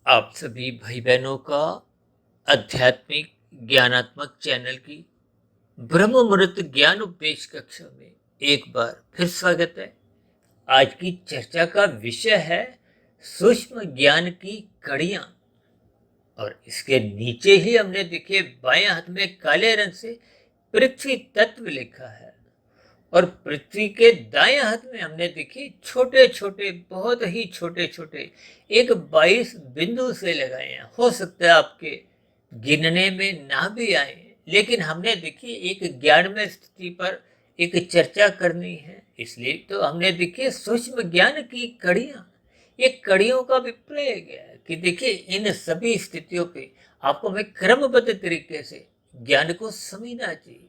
आप सभी भाई बहनों का आध्यात्मिक ज्ञानात्मक चैनल की ब्रह्म मुहूर्त ज्ञान उपदेश कक्षा में एक बार फिर स्वागत है। आज की चर्चा का विषय है सूक्ष्म ज्ञान की कड़ियां। और इसके नीचे ही हमने देखिए बाएं हाथ में काले रंग से पृथ्वी तत्व लिखा है। और पृथ्वी के दाएं हाथ में हमने देखी छोटे छोटे, बहुत ही छोटे छोटे एक 22 बिंदु से लगाए हैं। हो सकता है आपके गिनने में ना भी आए, लेकिन हमने देखी एक ज्ञान में स्थिति पर एक चर्चा करनी है, इसलिए तो हमने देखी सूक्ष्म ज्ञान की कड़ियां। ये कड़ियों का विप्रयोग है कि देखिए इन सभी स्थितियों पे आपको हमें क्रमबद्ध तरीके से ज्ञान को समझना चाहिए।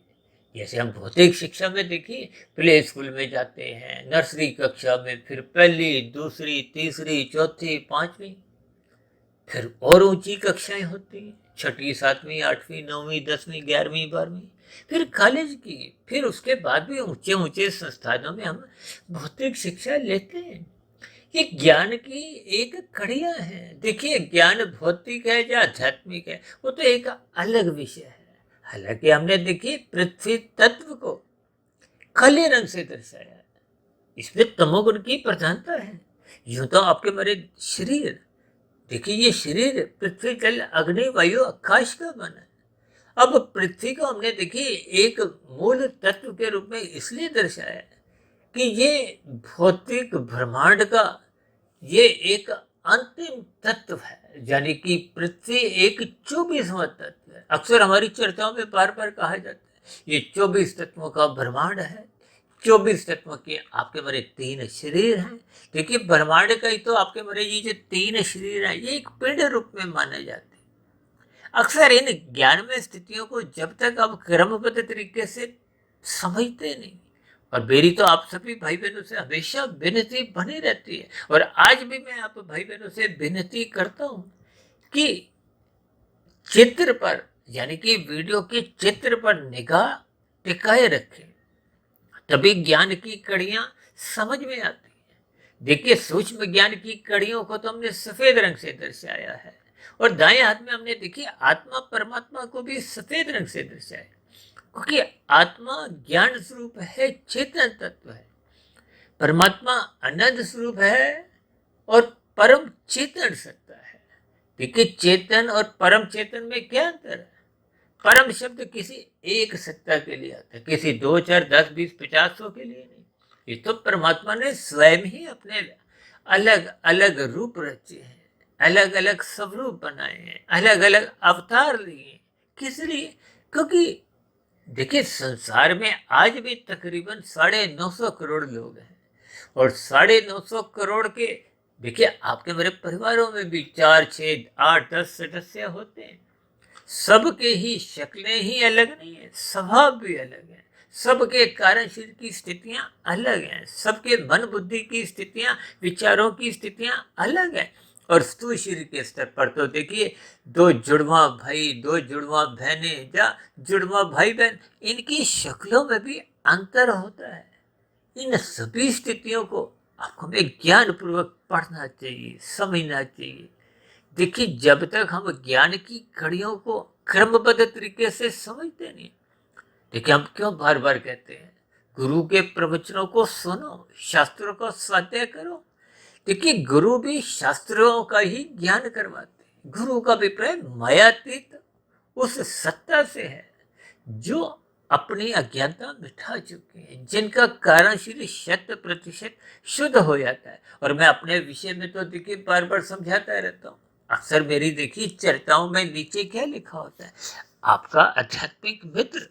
जैसे हम भौतिक शिक्षा में देखिए प्ले स्कूल में जाते हैं, नर्सरी कक्षा में, फिर पहली, दूसरी, तीसरी, चौथी, पांचवी, फिर और ऊंची कक्षाएं होती हैं, छठी, सातवीं, आठवीं, नौवीं, 10वीं, 11वीं, 12वीं, फिर कॉलेज की, फिर उसके बाद भी ऊंचे ऊंचे संस्थानों में हम भौतिक शिक्षा लेते हैं। ये ज्ञान की एक कड़ियां है। देखिए ज्ञान भौतिक है या आध्यात्मिक है, वो तो एक अलग विषय है। हालांकि हमने देखिए पृथ्वी तत्व को काले रंग से दर्शाया है, इसमें तमोगुण की प्रधानता है। यूं तो आपके मेरे शरीर, देखिए ये शरीर पृथ्वी, जल, अग्नि, वायु, आकाश का बना है। अब पृथ्वी को हमने देखिए एक मूल तत्व के रूप में इसलिए दर्शाया है कि ये भौतिक ब्रह्मांड का ये एक अंतिम तत्व है। यानी कि पृथ्वी एक 24वां तत्व है। अक्सर हमारी चर्चाओं में बार बार कहा जाता है ये 24 तत्वों का ब्रह्मांड है। 24 तत्वों के आपके मेरे 3 शरीर हैं। देखिए ब्रह्मांड का ही तो आपके मेरे ये जो 3 शरीर हैं, ये एक पिंड रूप में माने जाते हैं। अक्सर इन ज्ञान में स्थितियों को जब तक आप क्रमबद्ध तरीके से समझते नहीं, और मेरी तो आप सभी भाई बहनों से हमेशा विनती बनी रहती है, और आज भी मैं आप भाई बहनों से विनती करता हूं कि चित्र पर, यानी कि वीडियो के चित्र पर निगाह टिकाए रखें, तभी ज्ञान की कड़ियां समझ में आती है। देखिए सूक्ष्म ज्ञान की कड़ियों को तो हमने सफेद रंग से दर्शाया है, और दाएं हाथ में हमने देखिए आत्मा परमात्मा को भी सफेद रंग से दर्शाया, क्योंकि आत्मा ज्ञान स्वरूप है, चेतन तत्व है। परमात्मा अनंत स्वरूप है और परम चेतन सत्ता है। देखिए चेतन और परम चेतन में क्या अंतर है? परम शब्द किसी एक सत्ता के लिए आता है, किसी 2, 4, 10, 20, 50, 100 के लिए नहीं। ये तो परमात्मा ने स्वयं ही अपने अलग अलग रूप रचे हैं, अलग अलग स्वरूप बनाए हैं, अलग अलग अवतार लिए। किस लिए? क्योंकि देखिए संसार में आज भी तकरीबन 950 करोड़ लोग हैं, और 950 करोड़ के देखिए आपके मेरे परिवारों में भी 4, 6, 8, 10 सदस्य होते हैं। सबके ही शक्लें ही अलग नहीं है, स्वभाव भी अलग है। सबके कार्यशील की स्थितियां अलग हैं, सबके मन बुद्धि की स्थितियां, विचारों की स्थितियां अलग है। और स्थूल शरीर के स्तर पर तो देखिए 2 जुड़वा भाई, 2 जुड़वा बहने या जुड़वा भाई बहन, इनकी शक्लों में भी अंतर होता है। इन सभी स्थितियों को आपको हमें ज्ञान पूर्वक पढ़ना चाहिए, समझना चाहिए। देखिए जब तक हम ज्ञान की कड़ियों को क्रमबद्ध तरीके से समझते नहीं, देखिए हम क्यों बार बार कहते हैं गुरु के प्रवचनों को सुनो, शास्त्रों का स्वाध्याय करो। देखिए गुरु भी शास्त्रों का ही ज्ञान करवाते हैं। गुरु का अभिप्राय मायातीत उस सत्ता से है जो अपनी अज्ञानता मिटा चुके हैं, जिनका कार्यशील 100% शुद्ध हो जाता है। और मैं अपने विषय में तो देखिए बार बार समझाता रहता हूँ। अक्सर मेरी देखिए चर्चाओं में नीचे क्या लिखा होता है, आपका आध्यात्मिक मित्र।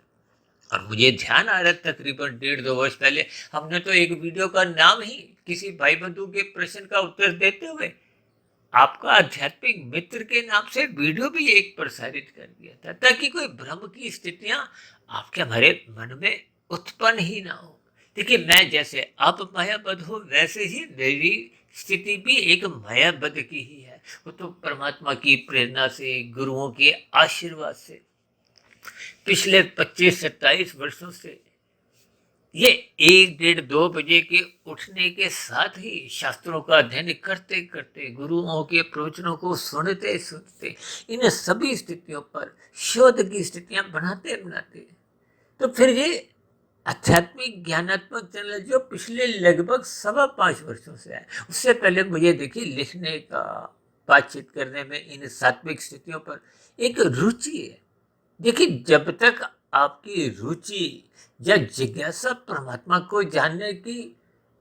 और मुझे ध्यान आ रहा है तकरीबन 1.5-2 वर्ष पहले हमने तो एक वीडियो का नाम ही किसी भाई बंधु के प्रश्न का उत्तर देते हुए आपका आध्यात्मिक मित्र के नाम से वीडियो भी एक प्रसारित कर दिया था, ताकि कोई भ्रम की स्थितियां आपके हमारे मन में उत्पन्न ही ना हो। देखिए मैं जैसे आप मायाबद्ध हो, वैसे ही मेरी स्थिति भी एक मायाबद्ध की ही है। वो तो परमात्मा की प्रेरणा से, गुरुओं के आशीर्वाद से पिछले 25-27 वर्षों से ये 1, 1:30, 2 बजे के उठने के साथ ही शास्त्रों का अध्ययन करते करते, गुरुओं के प्रवचनों को सुनते सुनते, इन सभी स्थितियों पर शोध की स्थितियां बनाते बनाते, तो फिर ये आध्यात्मिक ज्ञानात्मक चैनल जो पिछले लगभग 5.25 वर्षों से है, उससे पहले मुझे देखिए लिखने का, बातचीत करने में इन सात्विक स्थितियों पर एक रुचि है। देखिए जब तक आपकी रुचि या जिज्ञासा परमात्मा को जानने की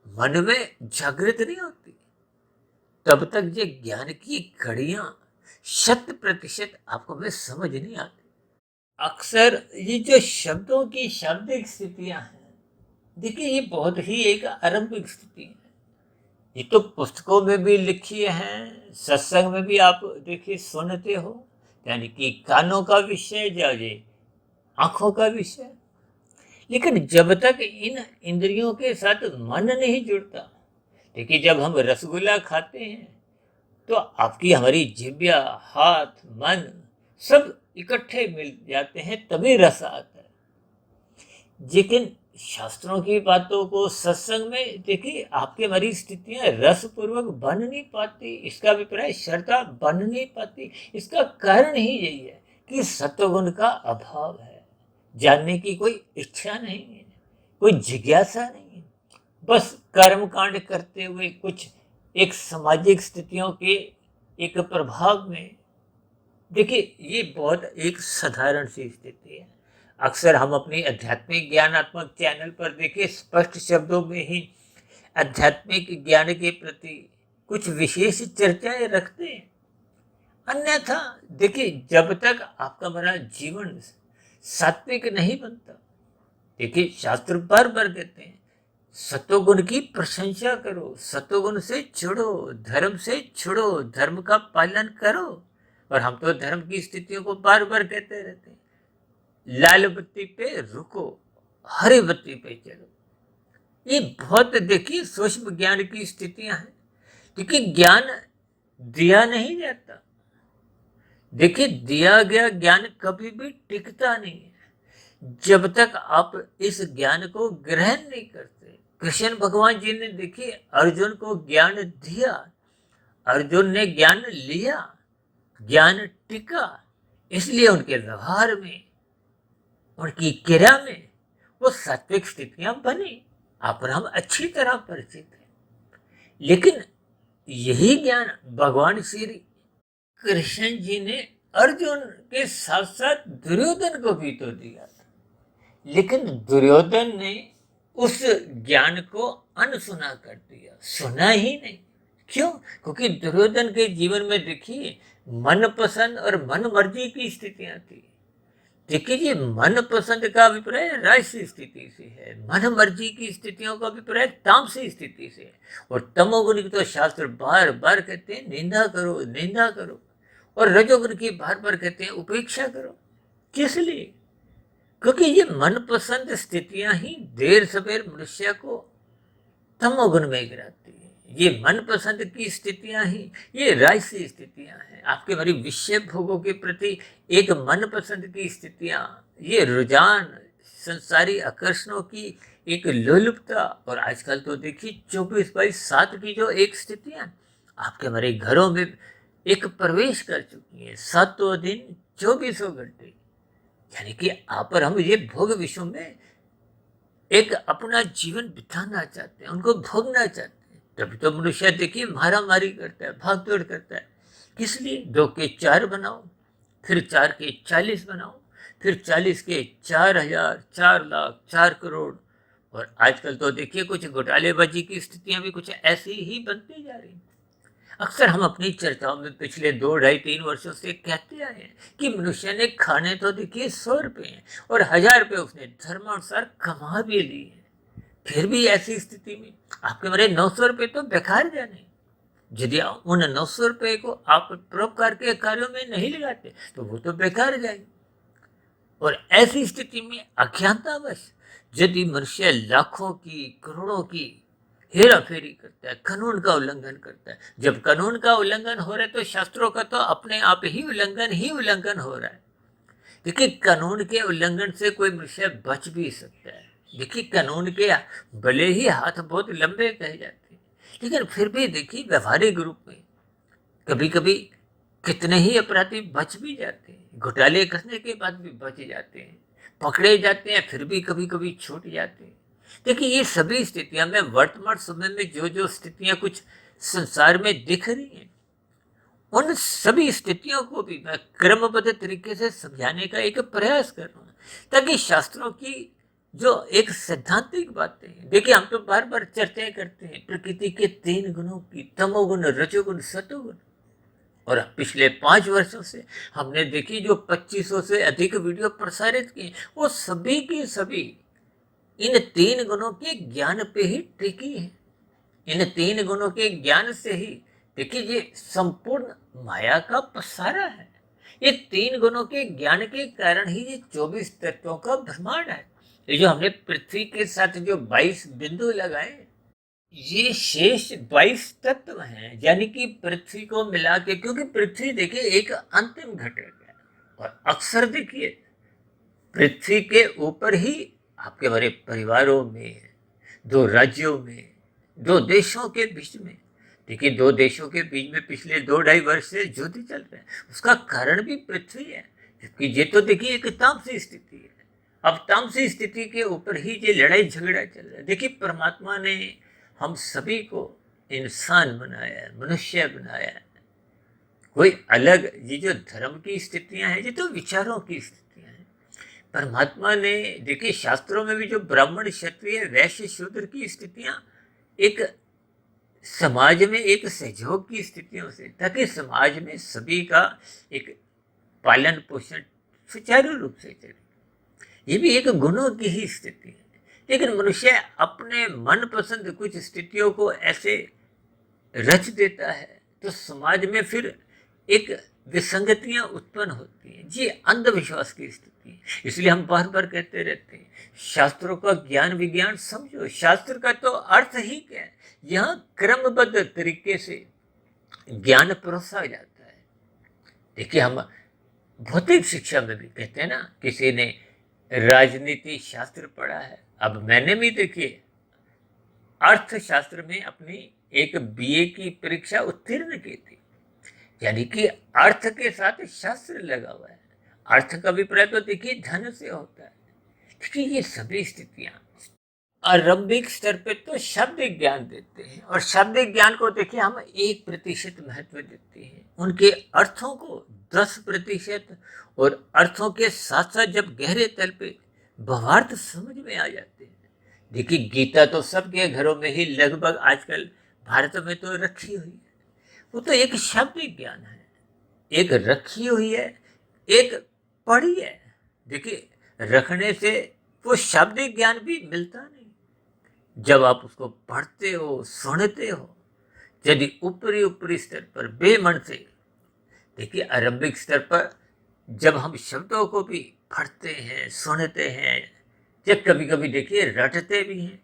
मन में जागृत नहीं होती, तब तक ये ज्ञान की कड़ियां 100% आपको में समझ नहीं आती। अक्सर ये जो शब्दों की शाब्दिक स्थितियां हैं, देखिए ये बहुत ही एक आरंभिक स्थिति है। ये तो पुस्तकों में भी लिखी है, सत्संग में भी आप देखिए सुनते हो, यानी कि कानों का विषय या ये आंखों का विषय। लेकिन जब तक इन इंद्रियों के साथ मन नहीं जुड़ता, देखिए जब हम रसगुल्ला खाते हैं तो आपकी हमारी जिह्वा, हाथ, मन सब इकट्ठे मिल जाते हैं, तभी रस आता है। लेकिन शास्त्रों की बातों को सत्संग में देखिए आपकी हमारी स्थितियां रस पूर्वक बन नहीं पाती, इसका अभिप्राय श्रद्धा बन नहीं पाती। इसका कारण ही यही है कि सत्वगुण का अभाव है, जानने की कोई इच्छा नहीं है, कोई जिज्ञासा नहीं है। बस कर्म कांड करते हुए कुछ एक सामाजिक स्थितियों के एक प्रभाव में, देखिए ये बहुत एक साधारण सी स्थिति है। अक्सर हम अपनी आध्यात्मिक ज्ञानात्मक चैनल पर देखिए स्पष्ट शब्दों में ही आध्यात्मिक ज्ञान के प्रति कुछ विशेष चर्चाएं रखते हैं। अन्यथा देखिए जब तक आपका हमारा जीवन सात्विक नहीं बनता, देखिए शास्त्र बार बार कहते हैं सत्वगुण की प्रशंसा करो, सत्वगुण से छुड़ो, धर्म से छुड़ो, धर्म का पालन करो। और हम तो धर्म की स्थितियों को बार बार कहते रहते हैं, लाल बत्ती पे रुको, हरी बत्ती पे चलो। ये बहुत देखिए सूक्ष्म ज्ञान की स्थितियां हैं, क्योंकि ज्ञान दिया नहीं जाता। देखिए दिया गया ज्ञान कभी भी टिकता नहीं है जब तक आप इस ज्ञान को ग्रहण नहीं करते। कृष्ण भगवान जी ने देखिए अर्जुन को ज्ञान दिया, अर्जुन ने ज्ञान लिया, ज्ञान टिका, इसलिए उनके व्यवहार में, उनकी क्रिया में वो सात्विक स्थितियां बनी। आप और हम अच्छी तरह परिचित हैं। लेकिन यही ज्ञान भगवान श्री कृष्ण जी ने अर्जुन के साथ साथ दुर्योधन को भी तो दिया था, लेकिन दुर्योधन ने उस ज्ञान को अनसुना कर दिया, सुना ही नहीं। क्यों? क्योंकि दुर्योधन के जीवन में देखिए मनपसंद और मन मर्जी की स्थितियां थी। देखिए ये मन पसंद का अभिप्राय राजसी स्थिति से है, मन मर्जी की स्थितियों का अभिप्राय तामसी स्थिति से है। और तमोगुण की तो शास्त्र बार बार कहते हैं निंदा करो, निंदा करो। और रजोगुण की बार बार कहते हैं उपेक्षा करो। किस लिए? क्योंकि ये मनपसंद स्थितियां ही देर सवेर मनुष्य को तमोगुण में गिराती है। ये मनपसंद की स्थितियां ही ये राजसी स्थितियां हैं। आपके हमारी विषय भोगों के प्रति एक मनपसंद की स्थितियां, ये रुझान, संसारी आकर्षणों की एक लोलुपता। और आजकल तो देखिए 24/7 की जो एक स्थितियां आपके हमारे घरों में एक प्रवेश कर चुकी है। 7 दिन 24 घंटे, यानी कि आप और हम ये भोग विश्व में एक अपना जीवन बिताना चाहते हैं, उनको भोगना चाहते हैं। तभी तो मनुष्य देखिए मारा मारी करता है, भाग दौड़ करता है। किस लिए? 2 के 4 बनाओ, फिर 4 के 40 बनाओ, फिर 40 के 4,000, 4 लाख, 4 करोड़। और आजकल तो देखिए कुछ घोटालेबाजी की स्थितियां भी कुछ ऐसी ही बनती जा रही। अक्सर हम अपनी चर्चाओं में पिछले 2, 2.5, 3 वर्षों से कहते आए हैं कि मनुष्य ने खाने तो देखिए 100 रुपये हैं और 1000 रुपये उसने धर्मानुसार कमा भी लिए, फिर भी ऐसी स्थिति में आपके मेरे 900 रुपये तो बेकार जाने। यदि उन 900 रुपये को आप परोपकार के कार्यों में नहीं लगाते तो वो तो बेकार जाएंगे। और ऐसी स्थिति में अज्ञानतावश यदि मनुष्य लाखों की, करोड़ों की हेरा फेरी करता है, कानून का उल्लंघन करता है। जब कानून का उल्लंघन हो रहा है तो शास्त्रों का तो अपने आप ही उल्लंघन हो रहा है। क्योंकि कानून के उल्लंघन से कोई मनुष्य बच भी सकता है, देखिए कानून के भले ही हाथ बहुत लंबे कहे जाते हैं, लेकिन फिर भी देखिए व्यवहारिक रूप में कभी कभी कितने ही अपराधी बच भी जाते हैं, घोटाले करने के बाद भी बच जाते हैं, पकड़े जाते हैं, फिर भी कभी कभी छूट जाते हैं। देखिए ये सभी स्थितियां में वर्तमान समय में जो जो स्थितियां कुछ संसार में दिख रही हैं, उन सभी स्थितियों को भी मैं क्रमबद्ध तरीके से समझाने का एक प्रयास कर रहा हूँ, ताकि शास्त्रों की जो एक सैद्धांतिक बातें हैं, देखिए हम तो बार बार चर्चाएं करते हैं प्रकृति के 3 गुणों की, तमोगुण, रजोगुण, सतोगुण। और पिछले 5 वर्षों से हमने देखी जो 2500 से अधिक वीडियो प्रसारित किए, वो सभी की सभी इन 3 गुणों के ज्ञान पे ही टिकी है। इन 3 गुणों के ज्ञान से ही देखिए ये संपूर्ण माया का पसारा है। ये 3 गुणों के ज्ञान के कारण ही ये 24 तत्वों का ब्रह्मांड है। ये जो हमने पृथ्वी के साथ जो 22 बिंदु लगाए, ये शेष 22 तत्व हैं, यानी कि पृथ्वी को मिला के, क्योंकि पृथ्वी देखिए एक अंतिम घटक है। और अक्सर देखिए पृथ्वी के ऊपर ही आपके बड़े परिवारों में, 2 राज्यों में, 2 देशों के बीच में, देखिए 2 देशों के बीच में पिछले 2-2.5 वर्ष से युद्ध चल रहा है, उसका कारण भी पृथ्वी है। क्योंकि ये तो देखिए एक तामसी स्थिति है। अब तामसी स्थिति के ऊपर ही ये लड़ाई झगड़ा चल रहा है। देखिए परमात्मा ने हम सभी को इंसान बनाया है, मनुष्य बनाया है। कोई अलग ये जो धर्म की स्थितियां हैं, ये तो विचारों की स्थितियां हैं। परमात्मा ने देखिए शास्त्रों में भी जो ब्राह्मण, क्षत्रिय, वैश्य, शूद्र की स्थितियां एक समाज में एक सहयोग की स्थितियों से, ताकि समाज में सभी का एक पालन पोषण सुचारू रूप से चले। ये भी एक गुणों की ही स्थिति है। लेकिन मनुष्य अपने मनपसंद कुछ स्थितियों को ऐसे रच देता है, तो समाज में फिर एक विसंगतियां उत्पन्न होती हैं। जी अंधविश्वास की स्थिति है। इसलिए हम बार बार कहते रहते हैं शास्त्रों का ज्ञान विज्ञान समझो। शास्त्र का तो अर्थ ही क्या है, यहाँ क्रमबद्ध तरीके से ज्ञान परोसा जाता है। देखिए हम भौतिक शिक्षा में भी कहते हैं ना, किसी ने राजनीति शास्त्र पढ़ा है। अब मैंने भी देखिए अर्थशास्त्र में अपनी एक बीए की परीक्षा उत्तीर्ण की थी, यानी कि अर्थ के साथ शास्त्र लगा हुआ है। अर्थ का अभिप्राय तो देखिए धन से होता है। देखिए ये सभी स्थितियां आरंभिक स्तर पे तो शाब्दिक ज्ञान देते हैं, और शाब्दिक ज्ञान को देखिए हम 1% महत्व देते हैं, उनके अर्थों को 10%, और अर्थों के साथ साथ जब गहरे तल पे भावार्थ समझ में आ जाते हैं। देखिए गीता तो सबके घरों में ही लगभग आजकल भारत में तो रखी हुई है। वो तो एक शाब्दिक ज्ञान है, एक रखी हुई है, एक पढ़ी है। देखिए रखने से वो शाब्दिक ज्ञान भी मिलता नहीं। जब आप उसको पढ़ते हो, सुनते हो, यदि ऊपरी ऊपरी स्तर पर बेमन से, देखिए आरंभिक स्तर पर जब हम शब्दों को भी पढ़ते हैं, सुनते हैं, या कभी कभी देखिए रटते भी हैं,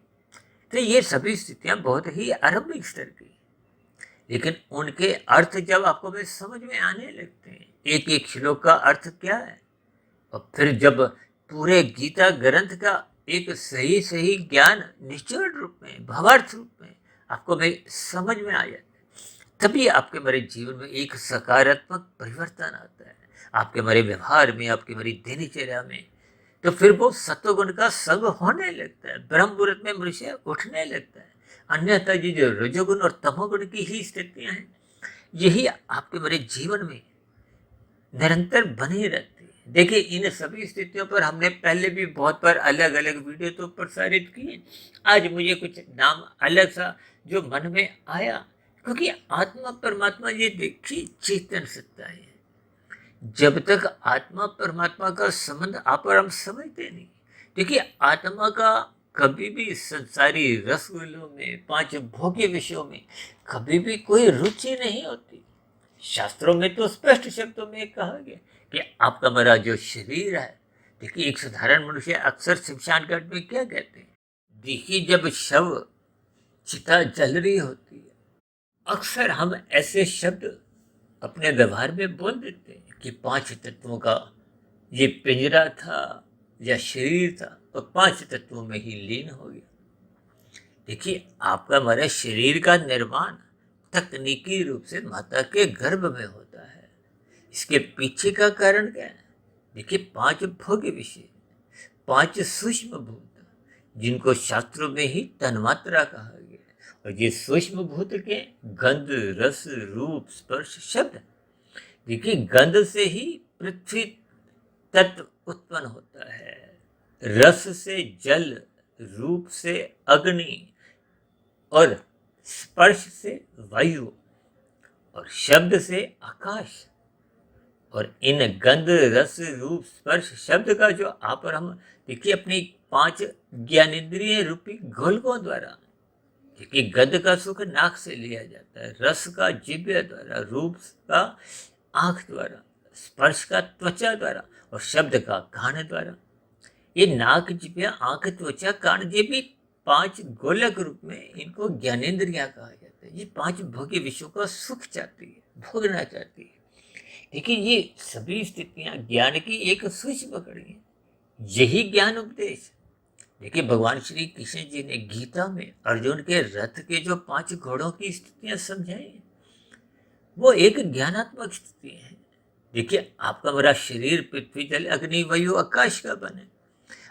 तो ये सभी स्थितियां बहुत ही आरंभिक स्तर की। लेकिन उनके अर्थ जब आपको में समझ में आने लगते हैं, एक एक श्लोक का अर्थ क्या है, और फिर जब पूरे गीता ग्रंथ का एक सही सही ज्ञान निचोड़ रूप में, भावार्थ रूप में आपको में समझ में आ जाता है, तभी आपके मेरे जीवन में एक सकारात्मक परिवर्तन आता है। आपके मेरे व्यवहार में, आपके मेरी दिनचर्या में, तो फिर वो सत्वगुण का संग होने लगता है, ब्रह्म मुहूर्त में मनुष्य उठने लगता है। अन्यथा ये जो रजोगुण और तमोगुण की ही स्थितियां हैं, यही आपके मेरे जीवन में निरंतर बनी रहती है। देखिए इन सभी स्थितियों पर हमने पहले भी बहुत बार अलग अलग वीडियो तो प्रसारित किए। आज मुझे कुछ नाम अलग सा जो मन में आया, क्योंकि आत्मा परमात्मा ये देखिए चेतन सत्ता है। जब तक आत्मा परमात्मा का संबंध आप और हम समझते नहीं, देखिए आत्मा का कभी भी संसारी रसगुल्लों में, 5 भोग्य विषयों में कभी भी कोई रुचि नहीं होती। शास्त्रों में तो स्पष्ट शब्दों में कहा गया कि आपका मेरा जो शरीर है, देखिए एक साधारण मनुष्य अक्सर शमशान घाट में क्या कहते हैं, देखिए जब शव चिता जल रही होती है, अक्सर हम ऐसे शब्द अपने व्यवहार में बोल देते हैं कि 5 तत्वों का ये पिंजरा था, या शरीर था वो 5 तत्वों में ही लीन हो गया। देखिए, आपका हमारे शरीर का निर्माण तकनीकी रूप से माता के गर्भ में होता है। इसके पीछे का कारण क्या है? देखिए, 5 भोग्य विषय, 5 सूक्ष्म भूत, जिनको शास्त्रों में ही तन्मात्रा कहा गया है। और ये सूक्ष्म भूत के गंध, रस, रूप, स्पर्श, शब्द। देखिए, गंध से ही पृथ्वी तत्व उत्पन्न होता है, रस से जल, रूप से अग्नि और स्पर्श से वायु और शब्द से आकाश। और इन गंध, रस, रूप, स्पर्श, शब्द का जो आप और हम देखिए अपनी 5 ज्ञानेंद्रिय रूपी गोलकों द्वारा, देखिए गंध का सुख नाक से लिया जाता है, रस का जिह्वा द्वारा, रूप का आंख द्वारा, स्पर्श का त्वचा द्वारा और शब्द का कान द्वारा। ये नाक, जिह्वा, आंख, त्वचा, कान, ये भी 5 गोलक रूप में इनको ज्ञानेंद्रियां कहा जाता है। ये 5 भोग्य विषयों का सुख चाहती है, भोगना चाहती है। देखिए, ये सभी स्थितियां ज्ञान की एक सूक्ष्म कड़ी है। यही ज्ञान उपदेश, देखिए भगवान श्री कृष्ण जी ने गीता में अर्जुन के रथ के जो 5 घोड़ों की स्थितियां समझाई हैं, वो एक ज्ञानात्मक स्थिति है। देखिए, आपका मेरा शरीर पृथ्वी, जल, अग्नि, वायु, आकाश का बने।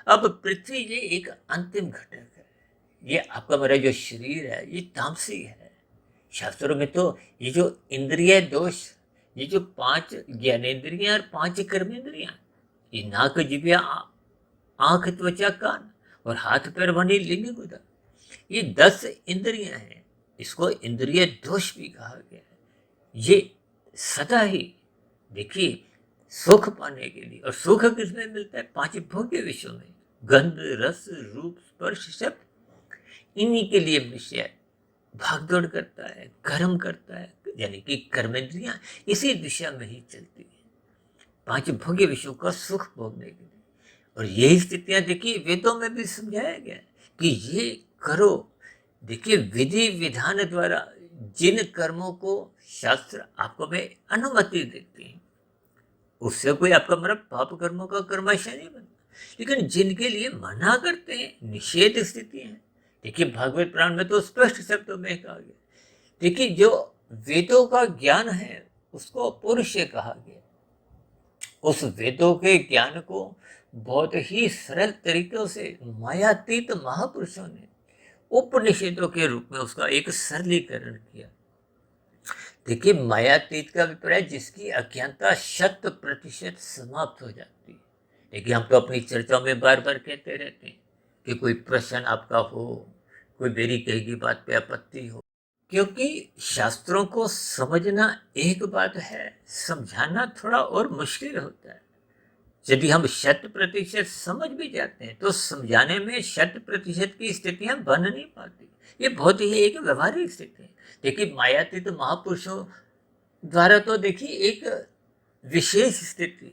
अब पृथ्वी ये एक अंतिम घटक है। ये आपका मेरा जो शरीर है ये तामसी है। शास्त्रों में तो ये जो इंद्रिय दोष, ये जो 5 ज्ञानेंद्रियां और 5 कर्मेंद्रियां, ये नाक, जिह्वा, आंख, त्वचा, कान और हाथ पैर वाणी लिंग गुदा, ये 10 इंद्रियां हैं। इसको इंद्रिय दोष भी कहा गया है। ये सदा ही देखिए सुख पाने के लिए, और सुख किसमें मिलता है? 5 भोग्य विषयों में, गंध, रस, रूप, स्पर्श, शब्द। इन्हीं के लिए विषय भागदौड़ करता है, कर्म करता है, यानी कि कर्मेंद्रियां इसी दिशा में ही चलती है, 5 भोग्य विषयों का सुख भोगने के लिए। और यही स्थितियां देखिए वेदों में भी समझाया गया है कि ये करो। देखिए, विधि विधान द्वारा जिन कर्मों को शास्त्र आपको में अनुमति देते हैं, उससे कोई आपका मतलब पाप कर्मों का कर्माशय नहीं बनता। लेकिन जिनके लिए मना करते हैं, निषेध स्थिति है, देखिए भागवत पुराण में तो स्पष्ट शब्दों में कहा गया। देखिए, जो वेदों का ज्ञान है उसको पुरुष कहा गया। उस वेदों के ज्ञान को बहुत ही सरल तरीकों से मायातीत महापुरुषों ने उपनिषदों के रूप में उसका एक सरलीकरण किया। देखिए, मायातीत का अभिप्राय जिसकी अज्ञानता 100% समाप्त हो जाती है। देखिए, हम तो अपनी चर्चाओं में बार बार कहते रहते हैं कि कोई प्रश्न आपका हो, कोई मेरी कही की बात पे आपत्ति हो, क्योंकि शास्त्रों को समझना एक बात है, समझाना थोड़ा और मुश्किल होता है। यदि हम 100% समझ भी जाते हैं तो समझाने में 100% की स्थितियां बन नहीं पाती। ये बहुत ही एक व्यवहारिक स्थिति है। देखिए, मायातीत तो महापुरुषों द्वारा तो देखिए एक विशेष स्थिति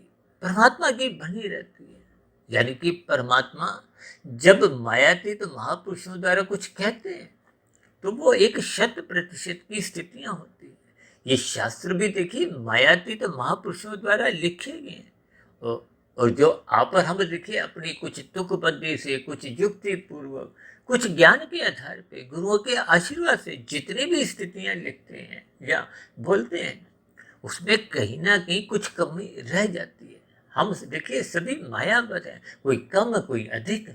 परमात्मा की बनी रहती है। यानी कि परमात्मा जब मायातीत तो महापुरुषों द्वारा कुछ कहते हैं तो वो एक 100% की स्थितियां होती है। ये शास्त्र भी देखिए मायातीत तो महापुरुषों द्वारा लिखे गए हैं। और जो आप और हम देखिए अपनी कुछ तुकबंदी से, कुछ युक्ति पूर्वक, कुछ ज्ञान के आधार पे, गुरुओं के आशीर्वाद से जितनी भी स्थितियां लिखते हैं या बोलते हैं, उसमें कहीं ना कहीं कुछ कमी रह जाती है। हम देखिए सभी मायावत हैं, कोई कम कोई अधिक,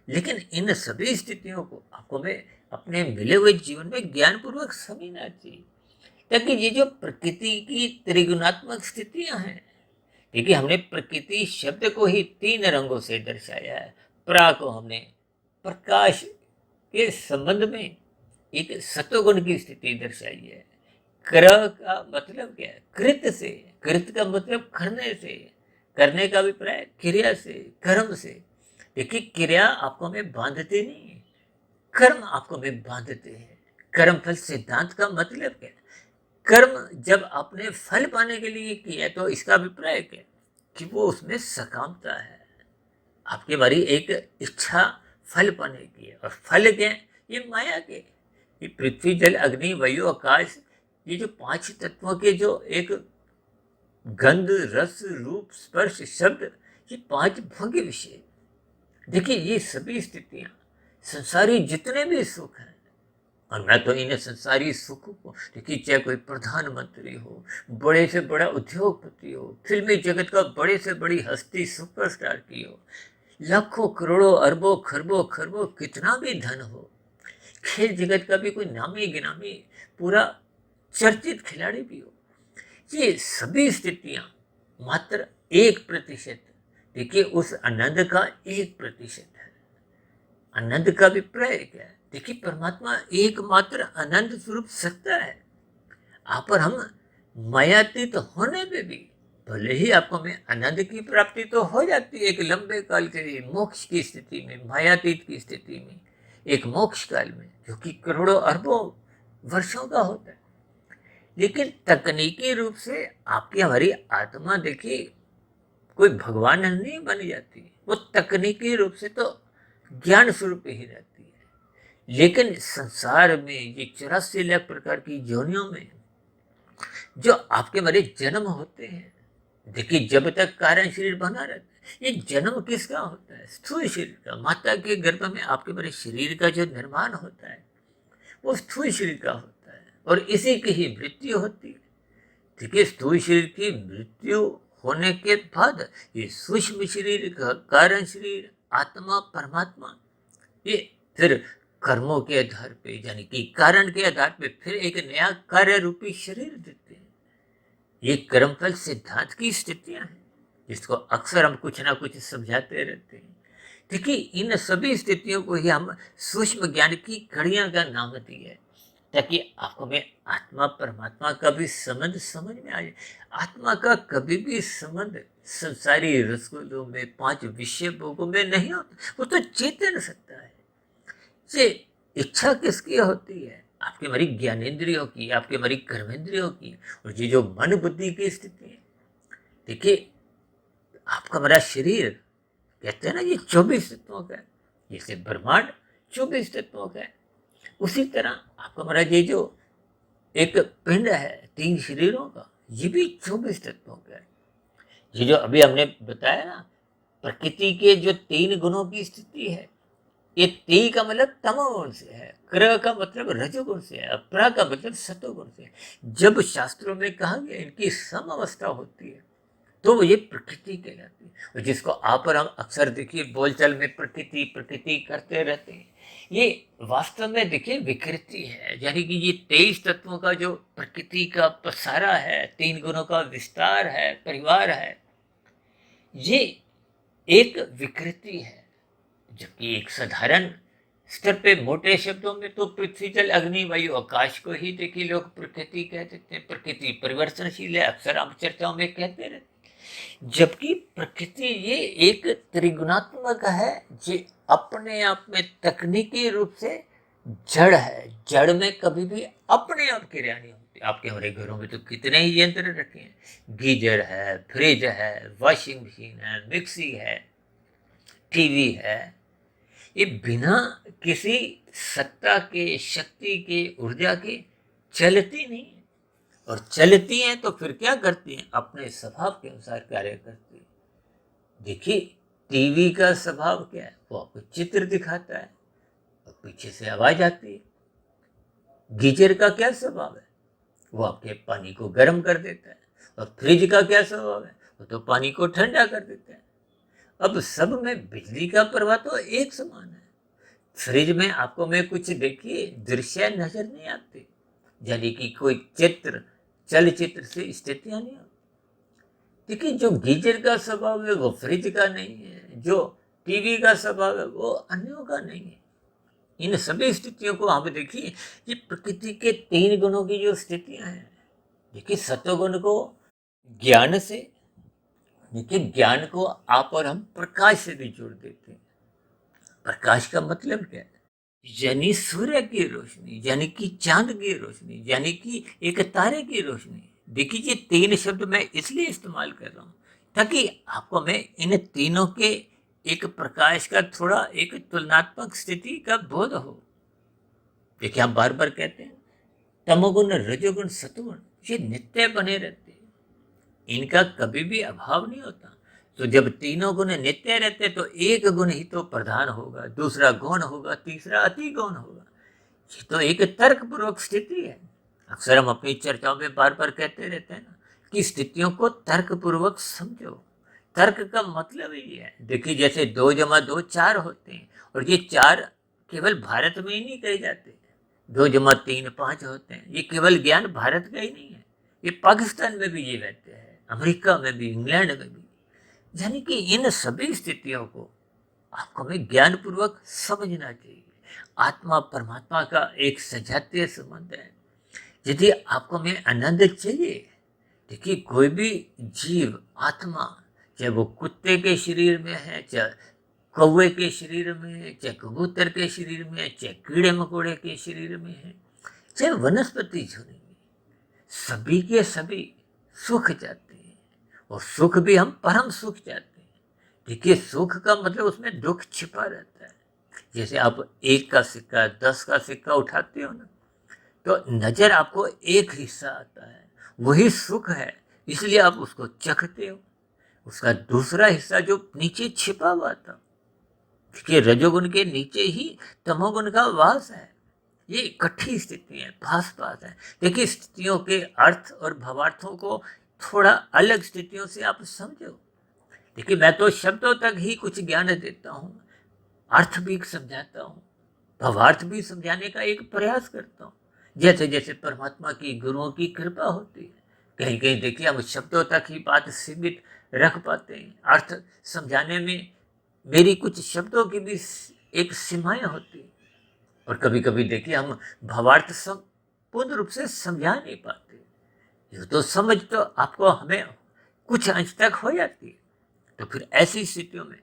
लेकिन इन सभी स्थितियों को आपको में अपने मिले हुए जीवन में ज्ञानपूर्वक समझना चाहिए, ताकि ये जो प्रकृति की त्रिगुणात्मक स्थितियां हैं, देखिए हमने प्रकृति शब्द को ही 3 रंगों से दर्शाया है। प्रा को हमने प्रकाश के संबंध में एक सत्वगुण की स्थिति दर्शाई है। क्र का मतलब क्या है? कृत से। कृत का मतलब करने से, करने का अभिप्राय क्रिया से, कर्म से। देखिए, क्रिया आपको में बांधते नहीं है, कर्म आपको में बांधते हैं। कर्म फल सिद्धांत का मतलब क्या है? कर्म जब आपने फल पाने के लिए किया तो इसका अभिप्राय क्या कि वो उसमें सकामता है। आपकी हमारी एक इच्छा फल पाने की है, और फल क्या? ये माया के, ये पृथ्वी, जल, अग्नि, वायु, आकाश, ये जो 5 तत्वों के जो एक गंध, रस, रूप, स्पर्श, शब्द, ये 5 भोग्य विषय, देखिए ये सभी स्थितियां, संसारी जितने भी सुख हैं, और मैं तो इन्हें संसारी सुख को देखिए, चाहे कोई प्रधानमंत्री हो, बड़े से बड़ा उद्योगपति हो, फिल्मी जगत का बड़े से बड़ी हस्ती सुपरस्टार की हो, लाखों करोड़ों अरबों खरबों खरबों कितना भी धन हो, खेल जगत का भी कोई नामी गिनामी पूरा चर्चित खिलाड़ी भी हो, ये सभी स्थितियां मात्र 1%, देखिए उस आनंद का 1% है। आनंद का अभिप्राय क्या है? देखिए परमात्मा एकमात्र आनंद स्वरूप सत्ता है। आप और हम मायातीत होने में भी भले ही आपको में आनंद की प्राप्ति तो हो जाती है एक लंबे काल के लिए, मोक्ष की स्थिति में, मायातीत की स्थिति में, एक मोक्ष काल में जो कि करोड़ों अरबों वर्षों का होता है। लेकिन तकनीकी रूप से आपकी हमारी आत्मा देखिए कोई भगवान नहीं बन जाती, वो तकनीकी रूप से तो ज्ञान स्वरूप ही रहती है। लेकिन संसार में ये 84 लाख प्रकार की योनियों में जो आपके हमारे जन्म होते हैं, देखिए जब तक कारण शरीर बना रहता है, ये जन्म किसका होता है? स्थूल शरीर का। माता के गर्भ में आपके हमारे शरीर का जो निर्माण होता है वो स्थूल शरीर का होता है, और इसी की ही मृत्यु होती है। देखिए स्थूल शरीर की मृत्यु होने के बाद ये सूक्ष्म शरीर, कारण शरीर, आत्मा, परमात्मा, ये फिर कर्मों के आधार पे, यानी कि कारण के आधार पे फिर एक नया कार्य रूपी शरीर देते हैं। ये कर्मफल सिद्धांत की स्थितियां हैं जिसको अक्सर हम कुछ ना कुछ समझाते रहते हैं। देखिए इन सभी स्थितियों को ही हम सूक्ष्म ज्ञान की कड़ियां का नाम दिया है, ताकि आपको में आत्मा परमात्मा का भी संबंध समझ में आ जाए। आत्मा का कभी भी संबंध संसारी रसगुल्लों में, 5 विषय भोगों में नहीं होता, वो तो चेतन सत्ता है। ये इच्छा किसकी होती है? आपके हमारी ज्ञानेंद्रियों की, आपके हमारी कर्मेंद्रियों की, और ये जो मन बुद्धि की स्थिति है, देखिए आपका हमारा शरीर कहते हैं ना ये 24 तत्वों का है, जैसे ब्रह्मांड 24 तत्वों का है, उसी तरह आपका हमारा ये जो एक पिंड है 3 शरीरों का, ये भी 24 तत्वों का है। ये जो अभी हमने बताया ना, प्रकृति के जो 3 गुणों की स्थिति है, ये ती का मतलब तमोगुण से है, क्र का मतलब रजोगुण से है, और प्र का मतलब सतोगुण से है। जब शास्त्रों में कहा गया इनकी सम अवस्था होती है तो वो ये प्रकृति कहलाती है। और जिसको आप और हम अक्सर देखिए बोलचाल में प्रकृति प्रकृति करते रहते हैं, ये वास्तव में देखिए विकृति है। यानी कि ये 23 तत्वों का जो प्रकृति का पसारा है, 3 गुणों का विस्तार है, परिवार है, ये एक विकृति है। जबकि एक साधारण स्तर पे मोटे शब्दों में तो पृथ्वी जल अग्नि वायु आकाश को ही देखिए लोग प्रकृति कह देते हैं। प्रकृति परिवर्तनशील है, अक्सर हम चर्चाओं में कहते रहते हैं। जबकि प्रकृति ये एक त्रिगुणात्मक है, जो अपने आप में तकनीकी रूप से जड़ है। जड़ में कभी भी अपने आप क्रिया नहीं होती। आपके हमारे घरों में तो कितने ही यंत्र रखे हैं, गीजर है, फ्रिज है, वॉशिंग मशीन है, मिक्सी है, टीवी है, ये बिना किसी सत्ता के, शक्ति के, ऊर्जा के चलती नहीं है। और चलती हैं तो फिर क्या करती हैं? अपने स्वभाव के अनुसार कार्य करती है। देखिए टीवी का स्वभाव क्या है? वो आपको चित्र दिखाता है और पीछे से आवाज आती है। गीजर का क्या स्वभाव है? वो आपके पानी को गर्म कर देता है। और फ्रिज का क्या स्वभाव है? वो तो पानी को ठंडा कर देता है। अब सब में बिजली का प्रवाह तो एक समान है। फ्रिज में आपको में कुछ देखिए दृश्य नजर नहीं आते, यानी कि कोई चित्र, चलचित्र से स्थितियां नहीं होती। देखिए जो गीजर का स्वभाव है वो फ्रिज का नहीं है, जो टीवी का स्वभाव है वो अन्यों का नहीं है। इन सभी स्थितियों को आप देखिए, ये प्रकृति के 3 गुणों की जो स्थितियां हैं, देखिए सत्वगुण को ज्ञान से, देखिए ज्ञान को आप और हम प्रकाश से भी जोड़ देते हैं। प्रकाश का मतलब क्या है? यानी सूर्य की रोशनी, यानी कि चांद की रोशनी, यानी कि एक तारे की रोशनी। देखिए ये 3 शब्द मैं इसलिए इस्तेमाल कर रहा हूँ ताकि आपको मैं इन तीनों के एक प्रकाश का थोड़ा एक तुलनात्मक स्थिति का बोध हो। देखिए हम बार बार कहते हैं तमोगुण, रजोगुण, सतोगुण ये नित्य बने रहते हैं, इनका कभी भी अभाव नहीं होता। तो जब तीनों गुण नित्य रहते तो एक गुण ही तो प्रधान होगा, दूसरा गौण होगा, तीसरा अति गौण होगा। ये तो एक तर्कपूर्वक स्थिति है। अक्सर हम अपनी चर्चाओं में बार बार कहते रहते हैं ना कि स्थितियों को तर्कपूर्वक समझो। तर्क का मतलब ही है, देखिए जैसे 2 + 2 4 होते हैं, और ये 4 केवल भारत में ही नहीं कहे जाते। 2 + 3 5 होते हैं। ये केवल ज्ञान भारत का ही नहीं है, ये पाकिस्तान में भी ये रहते हैं, अमेरिका में भी, इंग्लैंड में भी। यानी कि इन सभी स्थितियों को आपको हमें ज्ञान पूर्वक समझना चाहिए। आत्मा परमात्मा का एक सजातीय संबंध है। यदि आपको हमें आनंद चाहिए, देखिए कोई भी जीव आत्मा, चाहे वो कुत्ते के शरीर में है, चाहे कौवे के शरीर में है, चाहे कबूतर के शरीर में है, चाहे कीड़े मकोड़े के शरीर में है, चाहे वनस्पति झोनी में, सभी के सभी सुख चाहते हैं, और सुख भी हम परम सुख चाहते हैं। देखिए सुख का मतलब उसमें दुख छिपा रहता है। जैसे आप 1 का सिक्का, 10 का सिक्का उठाते हो ना, तो नजर आपको एक हिस्सा आता है, वही सुख है, इसलिए आप उसको चखते हो। उसका दूसरा हिस्सा जो नीचे छिपा हुआ था, देखिए रजोगुण के नीचे ही तमोगुण का वास है। ये इकट्ठी स्थिति है, पास पास है। देखिए स्थितियों के अर्थ और भावार्थों को थोड़ा अलग स्थितियों से आप समझो। देखिए मैं तो शब्दों तक ही कुछ ज्ञान देता हूँ, अर्थ भी समझाता हूँ, भावार्थ भी समझाने का एक प्रयास करता हूँ, जैसे जैसे परमात्मा की गुरुओं की कृपा होती है। कहीं कहीं देखिए हम शब्दों तक ही बात सीमित रख पाते हैं, अर्थ समझाने में मेरी कुछ शब्दों की भी एक सीमाएं होती है, और कभी कभी देखिए हम भावार्थ सब पूर्ण रूप से समझा नहीं पाते। ये तो समझ तो आपको हमें कुछ अंश तक हो जाती है, तो फिर ऐसी स्थितियों में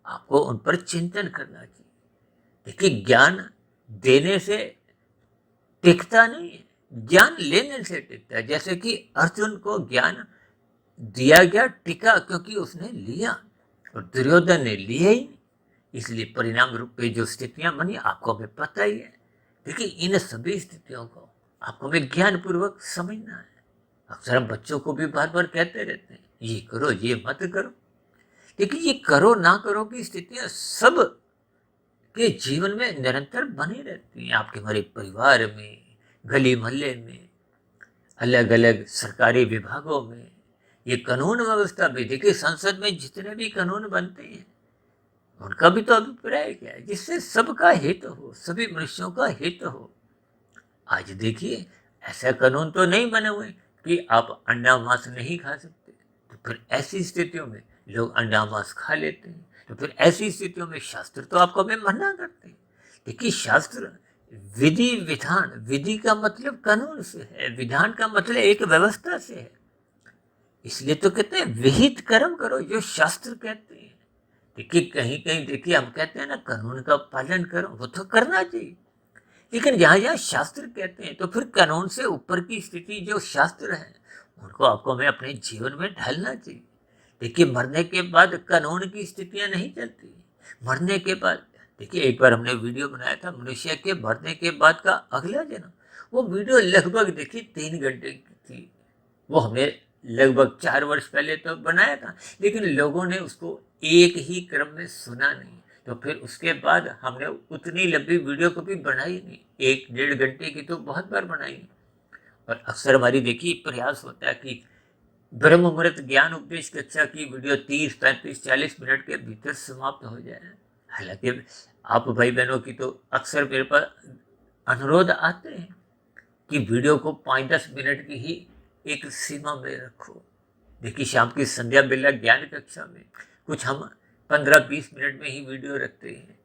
आपको उन पर चिंतन करना चाहिए। देखिए ज्ञान देने से टिकता नहीं है, ज्ञान लेने से टिकता है। जैसे कि अर्जुन को ज्ञान दिया गया, टिका क्योंकि उसने लिया, और दुर्योधन ने लिया ही नहीं, इसलिए परिणाम रूप में जो स्थितियां बनी आपको हमें पता ही है। देखिए इन सभी स्थितियों को आपको हमें ज्ञान पूर्वक समझना है। अक्सर हम बच्चों को भी बार बार कहते रहते हैं ये करो, ये मत करो। देखिए ये करो ना करो की स्थितियां सब के जीवन में निरंतर बनी रहती हैं, आपके हमारे परिवार में, गली मोहल्ले में, अलग अलग सरकारी विभागों में। ये कानून व्यवस्था भी देखिए, संसद में जितने भी कानून बनते हैं उनका भी तो अभिप्राय क्या है, जिससे सबका हित हो, सभी मनुष्यों का हित हो। आज देखिए ऐसा कानून तो नहीं बने हुए कि आप अंडा मांस नहीं खा सकते, तो फिर ऐसी स्थितियों में लोग अंडा मांस खा लेते हैं। तो फिर ऐसी स्थितियों में शास्त्र तो आपको हमें मना करते हैं। देखिए शास्त्र विधि विधान, विधि का मतलब कानून से है, विधान का मतलब एक व्यवस्था से है। इसलिए तो कहते हैं विहित कर्म करो, जो शास्त्र कहते हैं। देखिए कहीं कहीं देखिए हम कहते हैं ना कानून का पालन करो, वो तो करना चाहिए, लेकिन जहाँ जहाँ शास्त्र कहते हैं तो फिर कानून से ऊपर की स्थिति जो शास्त्र है उनको आपको हमें अपने जीवन में ढालना चाहिए। देखिए मरने के बाद कानून की स्थितियां नहीं चलती। मरने के बाद देखिए एक बार हमने वीडियो बनाया था मनुष्य के मरने के बाद का अगला जन्म। वो वीडियो लगभग देखिए 3 घंटे की थी। वो हमने लगभग 4 वर्ष पहले तो बनाया था, लेकिन लोगों ने उसको एक ही क्रम में सुना नहीं। तो फिर उसके बाद हमने उतनी लंबी वीडियो को भी बनाई नहीं, 1 1.5 घंटे की तो बहुत बार बनाई। और अक्सर हमारी देखिए प्रयास होता है कि ब्रह्म मुहूर्त ज्ञान उपदेश कक्षा की वीडियो 30 35 40 मिनट के भीतर समाप्त हो जाए। हालांकि आप भाई बहनों की तो अक्सर मेरे पास अनुरोध आते हैं कि वीडियो को 5 10 मिनट की ही एक सीमा में रखो। देखिए शाम की संध्या बेला ज्ञान कक्षा में कुछ हम 15 20 मिनट में ही वीडियो रखते हैं।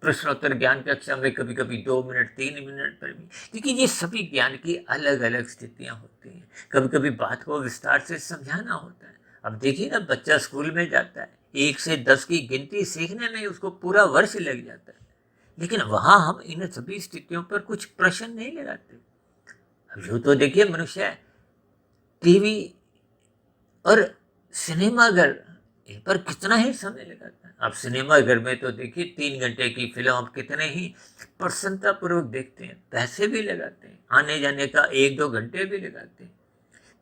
प्रश्नोत्तर ज्ञान कक्षा में कभी कभी 2 मिनट 3 मिनट पर भी। देखिए ये सभी ज्ञान की अलग अलग स्थितियां होती हैं। कभी कभी बात को विस्तार से समझाना होता है। अब देखिए ना बच्चा स्कूल में जाता है, 1 से 10 की गिनती सीखने में उसको पूरा वर्ष लग जाता है, लेकिन वहां हम इन सभी स्थितियों पर कुछ प्रश्न नहीं लगाते। अब यूँ तो देखिए मनुष्य टीवी और सिनेमाघर इन पर कितना ही समय लगाता है। आप सिनेमाघर में तो देखिए 3 घंटे की फिल्म आप कितने ही प्रसन्नता पूर्वक देखते हैं, पैसे भी लगाते हैं, आने जाने का 1 2 घंटे भी लगाते हैं।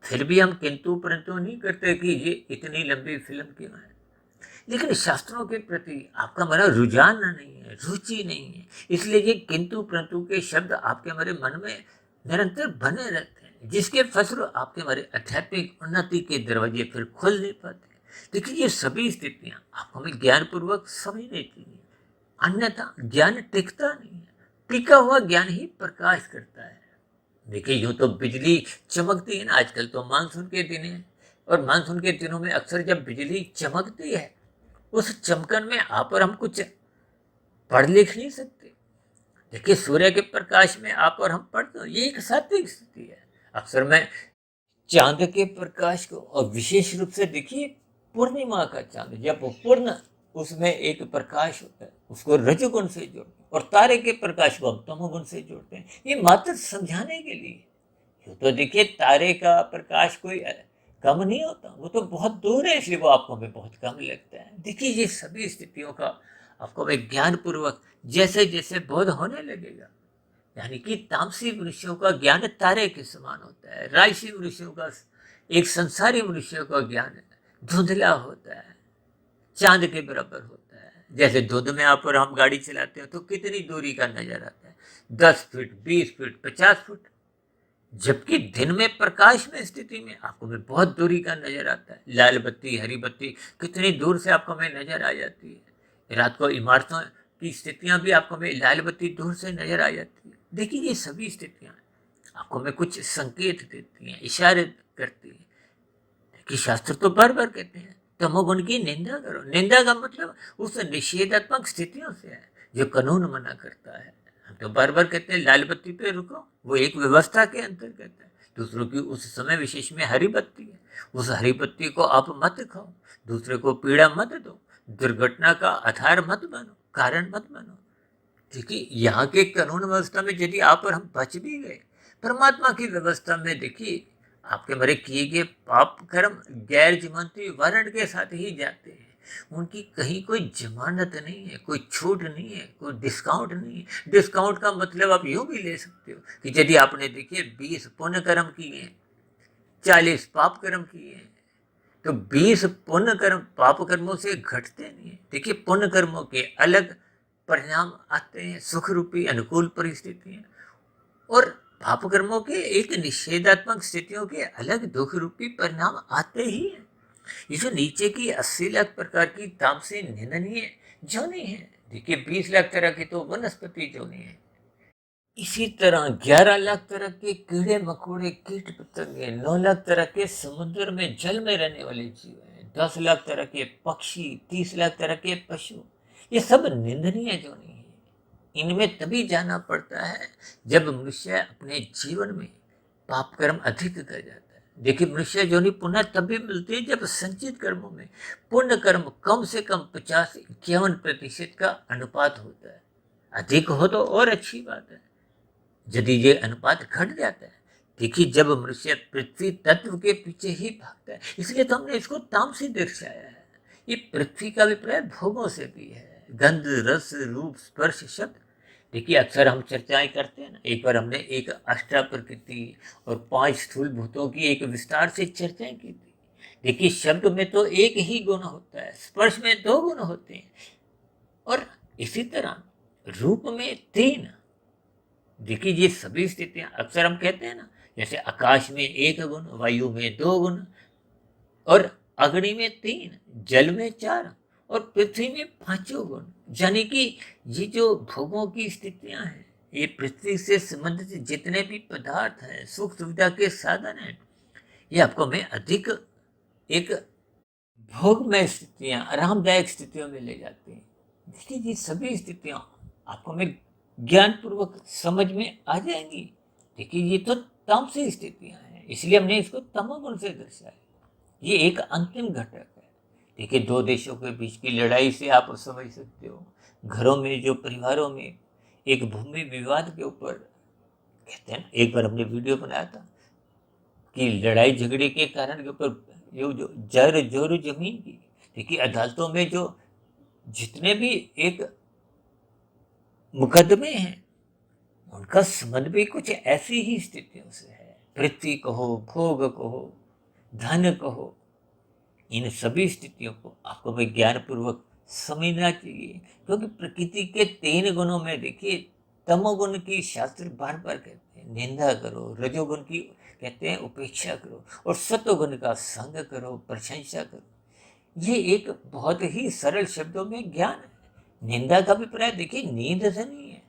फिर भी हम किंतु परंतु नहीं करते कि ये इतनी लंबी फिल्म क्यों है। लेकिन शास्त्रों के प्रति आपका हमारा रुझान नहीं है, रुचि नहीं है। इसलिए ये किंतु परंतु के शब्द आपके हमारे मन में निरंतर बने रहते हैं, जिसके फलस्वरूप आपके हमारे आध्यात्मिक उन्नति के दरवाजे फिर खुल नहीं पाते। देखिए ये सभी स्थितियां आपको हमें ज्ञानपूर्वक समझनी चाहिए, अन्यथा ज्ञान टिकता नहीं है। टिका हुआ ज्ञान ही प्रकाश करता है। देखिए यूं तो बिजली चमकती है ना, आजकल तो मानसून के दिन है, और मानसून के दिनों में अक्सर जब बिजली चमकती है, उस चमकन में आप और हम कुछ पढ़ लिख नहीं सकते। देखिए सूर्य के प्रकाश में आप और हम पढ़ते हैं, ये एक सात्विक स्थिति है। अक्सर मैं चांद के प्रकाश को, और विशेष रूप से देखिए पूर्णिमा का चांद जब वो पूर्ण उसमें एक प्रकाश होता है, उसको रजोगुण से जोड़ते हैं, और तारे के प्रकाश को हम तमोगुण से जोड़ते हैं, ये मात्र समझाने के लिए। यूं तो देखिए तारे का प्रकाश कोई कम नहीं होता, वो तो बहुत दूर है, इसलिए वो आपको हमें बहुत कम लगता है। देखिए ये सभी स्थितियों का आपको ज्ञान पूर्वक जैसे जैसे बोध होने लगेगा, यानी कि तामसी मनुष्यों का ज्ञान तारे के समान होता है, राजसी मनुष्यों का, एक संसारी मनुष्यों का ज्ञान धुंधला होता है, चांद के बराबर होता है। जैसे धुंध में आप और हम गाड़ी चलाते हैं तो कितनी दूरी का नजर आता है, 10 फीट, 20 फीट, 50 फुट, जबकि दिन में प्रकाश में स्थिति में आपको में बहुत दूरी का नजर आता है। लाल बत्ती, हरी बत्ती कितनी दूर से आपको में नजर आ जाती है। रात को इमारतों की स्थितियां भी आपको में लाल बत्ती दूर से नजर आ जाती है। देखिए ये सभी स्थितियां आपको में कुछ संकेत देती हैं, इशारे करती हैं कि शास्त्र तो बार बार कहते हैं तमोगुण की निंदा करो। निंदा का मतलब उस निषेधात्मक स्थितियों से है जो कानून मना करता है। हम तो बार बार कहते हैं लाल बत्ती पे रुको, वो एक व्यवस्था के अंतर्गत है। दूसरों की उस समय विशेष में हरी बत्ती है, उस हरी बत्ती को आप मत खाओ, दूसरे को पीड़ा मत दो, दुर्घटना का आधार मत बनो, कारण मत बनो। देखिए यहाँ के कानून व्यवस्था में यदि आप और हम बच भी गए, परमात्मा की व्यवस्था में देखिए आपके मेरे किए गए पाप कर्म गैर जमानती वारंट के साथ ही जाते हैं। उनकी कहीं कोई जमानत नहीं है, कोई छूट नहीं है, कोई डिस्काउंट नहीं है। डिस्काउंट का मतलब आप यूं भी ले सकते हो कि यदि आपने देखिए 20 पुण्य कर्म किए हैं, 40 पाप कर्म किए हैं, तो 20 पुण्य कर्म पाप कर्मों से घटते नहीं है। देखिए पुण्य कर्मों के अलग परिणाम आते हैं, सुख रूपी अनुकूल परिस्थितियां, और पाप कर्मों के एक निषेधात्मक स्थितियों के अलग दुख रूपी परिणाम आते ही हैं। ये जो नीचे की 80 लाख प्रकार की तामसी निंदनीय जोनि है, देखिए 20 लाख तरह की तो वनस्पति जोनि है, इसी तरह 11 लाख तरह के कीड़े मकोड़े कीट पतंगे, 9 लाख तरह के समुद्र में जल में रहने वाले जीव हैं, 10 लाख तरह के पक्षी, 30 लाख तरह के पशु, ये सब निंदनीय जोनि है। इनमें तभी जाना पड़ता है जब मनुष्य अपने जीवन में पाप कर्म अधिक कर जाता है। देखिए मनुष्य जोनि पुनः तभी मिलती है जब संचित कर्मों में पुण्य कर्म कम से कम 50-51% का अनुपात होता है। अधिक हो तो और अच्छी बात है, यदि ये अनुपात घट जाता है। देखिए जब मनुष्य पृथ्वी तत्व के पीछे ही भागता है, इसलिए तो हमने इसको तामसी दर्शाया है। ये पृथ्वी का अभिप्राय भोगों से भी है, गंध, रस, रूप, स्पर्श, शब्द। देखिए अक्सर हम चर्चाएं करते हैं ना, एक बार हमने एक अष्टा प्रकृति और 5 स्थूल भूतों की एक विस्तार से चर्चाएं की थी। देखिए शब्द में तो एक ही गुण होता है, स्पर्श में 2 गुण होते हैं, और इसी तरह रूप में 3। देखिए ये सभी स्थितियां अक्सर हम कहते हैं ना, जैसे आकाश में 1 गुण, वायु में 2 गुण, और अग्नि में 3, जल में 4, और पृथ्वी में 5 गुण। यानी कि ये जो भोगों की स्थितियां हैं, ये पृथ्वी से संबंधित जितने भी पदार्थ हैं, सुख सुविधा के साधन हैं, ये आपको में अधिक एक भोगमय स्थितियां, आरामदायक स्थितियों में ले जाती हैं। देखिए ये सभी स्थितियां आपको में ज्ञान पूर्वक समझ में आ जाएंगी। देखिए ये तो तामसी स्थितियां हैं, इसलिए हमने इसको तमोगुण से दर्शाया। ये एक अंतिम घटक है। देखिए 2 देशों के बीच की लड़ाई से आप समझ सकते हो, घरों में जो परिवारों में एक भूमि विवाद के ऊपर कहते हैं ना, एक बार हमने वीडियो बनाया था कि लड़ाई झगड़े के कारण के ऊपर ये जो जर जोर जमीन की, देखिए अदालतों में जो जितने भी एक मुकदमे हैं, उनका संबंध भी कुछ ऐसी ही स्थितियों से है। पृथ्वी कहो, भोग कहो, धन कहो, इन सभी स्थितियों को आपको भाई ज्ञानपूर्वक समझना चाहिए, क्योंकि प्रकृति के 3 गुणों में देखिए, तमोगुण की शास्त्र बार बार कहते हैं निंदा करो, रजोगुण की कहते हैं उपेक्षा करो, और सत्वगुण का संग करो, प्रशंसा करो। ये एक बहुत ही सरल शब्दों में ज्ञान है। निंदा का अभिप्राय देखिए नींद से नहीं है,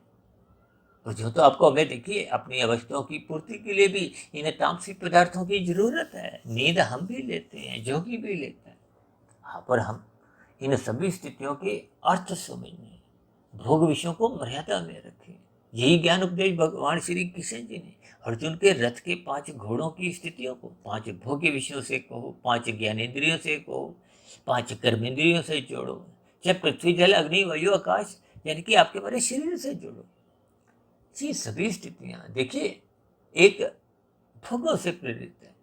और जो तो आपको हमें देखिए अपनी आवश्यकताओं की पूर्ति के लिए भी इन तामसिक पदार्थों की जरूरत है। नींद हम भी लेते हैं, जोगी भी लेता है। हाँ, पर हम इन सभी स्थितियों के अर्थ समझने, भोग विषयों को मर्यादा में रखें। यही ज्ञान उपदेश भगवान श्री कृष्ण जी ने अर्जुन के रथ के 5 घोड़ों की स्थितियों को 5 भोग्य विषयों से कहो, 5 ज्ञानेन्द्रियों से कहो, 5 कर्मेंद्रियों से जोड़ो, चाहे पृथ्वी जल अग्नि वायु आकाश यानी कि आपके हमारे शरीर से जोड़ो। ये सभी स्थितियां देखिए एक भोगों से प्रेरित है।